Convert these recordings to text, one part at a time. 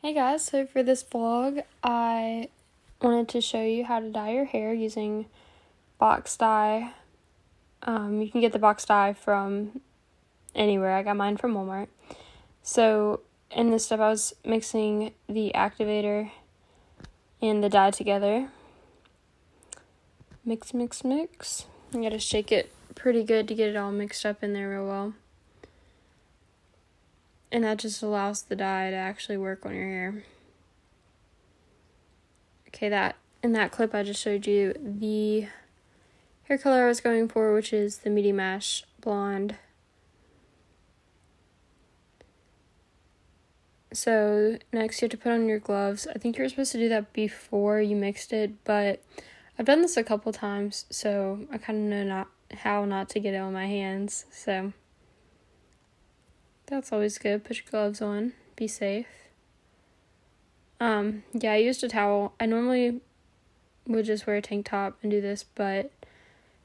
Hey guys, so for this vlog, I wanted to show you how to dye your hair using box dye. You can get the box dye from anywhere. I got mine from Walmart. So in this stuff, I was mixing the activator and the dye together. Mix, mix, mix. You gotta shake it pretty good to get it all mixed up in there real well. And that just allows the dye to actually work on your hair. Okay, in that clip I just showed you the hair color I was going for, which is the Medium Ash Blonde. So next you have to put on your gloves. I think you were supposed to do that before you mixed it, but I've done this a couple times, so I kind of know how not to get it on my hands. So that's always good. Put your gloves on. Be safe. Yeah, I used a towel. I normally would just wear a tank top and do this, but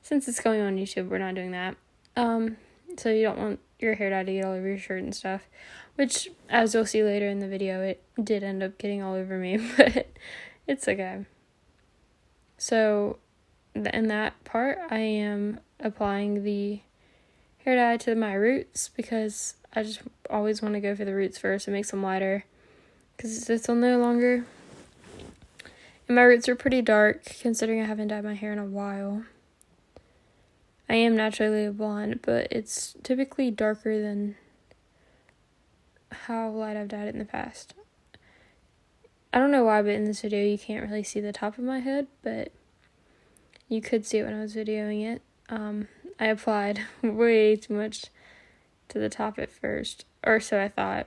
since it's going on YouTube, we're not doing that. So you don't want your hair dye to get all over your shirt and stuff, which, as you'll see later in the video, it did end up getting all over me, but it's okay. So in that part, I am applying the hair dye to my roots because I just always want to go for the roots first. It makes them lighter because it's no longer. And my roots are pretty dark considering I haven't dyed my hair in a while. I am naturally a blonde, but it's typically darker than how light I've dyed it in the past. I don't know why, but in this video you can't really see the top of my head, but you could see it when I was videoing it. I applied way too much to the top at first, or so I thought,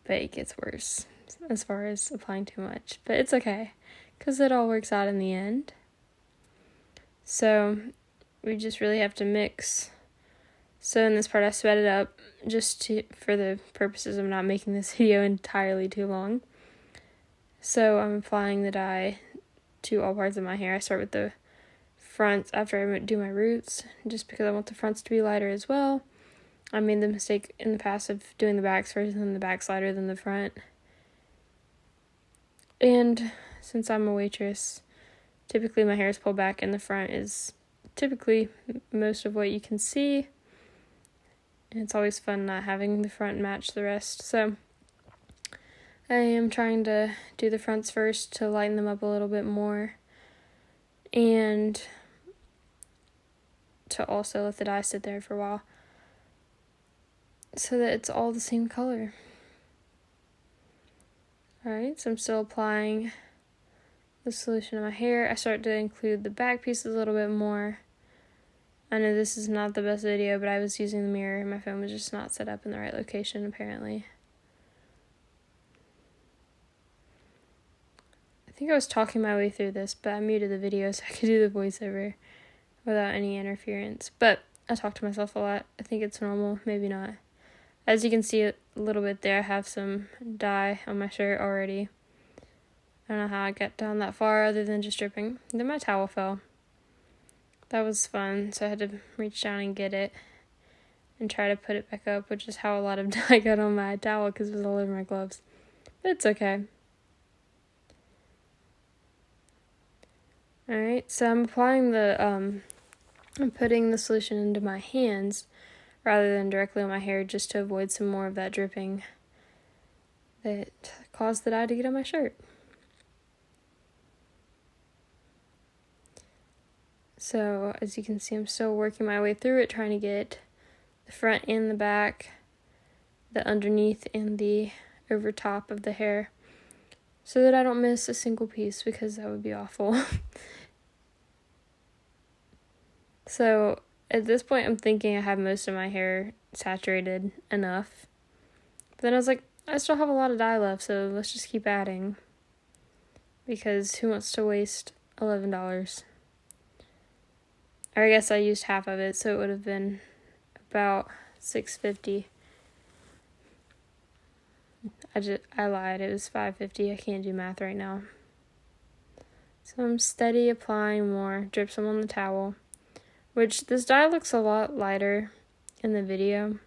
but it gets worse as far as applying too much, but it's okay, because it all works out in the end. So we just really have to mix. So in this part I sped it up just for the purposes of not making this video entirely too long. So I'm applying the dye to all parts of my hair. I start with the fronts after I do my roots, just because I want the fronts to be lighter as well. I made the mistake in the past of doing the backs first and then the back's lighter than the front. And since I'm a waitress, typically my hair is pulled back and the front is typically most of what you can see. And it's always fun not having the front match the rest. So I am trying to do the fronts first to lighten them up a little bit more. And to also let the dye sit there for a while so that it's all the same color. Alright, so I'm still applying the solution to my hair. I start to include the back pieces a little bit more. I know this is not the best video, but I was using the mirror and my phone was just not set up in the right location apparently. I think I was talking my way through this, but I muted the video so I could do the voiceover without any interference. But I talk to myself a lot. I think it's normal, maybe not. As you can see a little bit there, I have some dye on my shirt already. I don't know how I got down that far other than just dripping. Then my towel fell. That was fun, so I had to reach down and get it and try to put it back up, which is how a lot of dye got on my towel because it was all over my gloves. But it's okay. Alright, so I'm applying I'm putting the solution into my hands rather than directly on my hair just to avoid some more of that dripping that caused the dye to get on my shirt. So as you can see, I'm still working my way through it, trying to get the front and the back, the underneath and the over top of the hair, so that I don't miss a single piece, because that would be awful. So at this point, I'm thinking I have most of my hair saturated enough. But then I was like, I still have a lot of dye left, so let's just keep adding. Because who wants to waste $11? Or I guess I used half of it, so it would have been about $6.50. I lied, it was $5.50. I can't do math right now. So I'm steady applying more, drip some on the towel. Which, this dye looks a lot lighter in the video.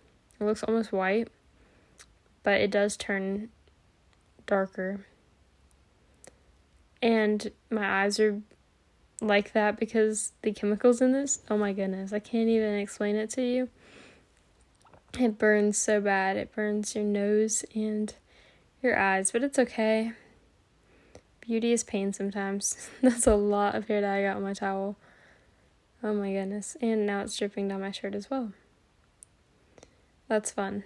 It looks almost white, but it does turn darker. And my eyes are like that because the chemicals in this, oh my goodness, I can't even explain it to you. It burns so bad. It burns your nose and your eyes, but it's okay. Beauty is pain sometimes. That's a lot of hair that I got on my towel. Oh my goodness. And now it's dripping down my shirt as well. That's fun.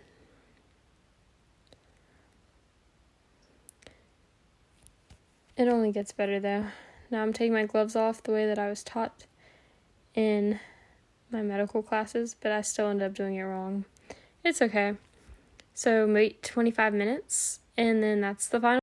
It only gets better though. Now I'm taking my gloves off the way that I was taught in my medical classes, but I still end up doing it wrong. It's okay. So wait 25 minutes, and then that's the final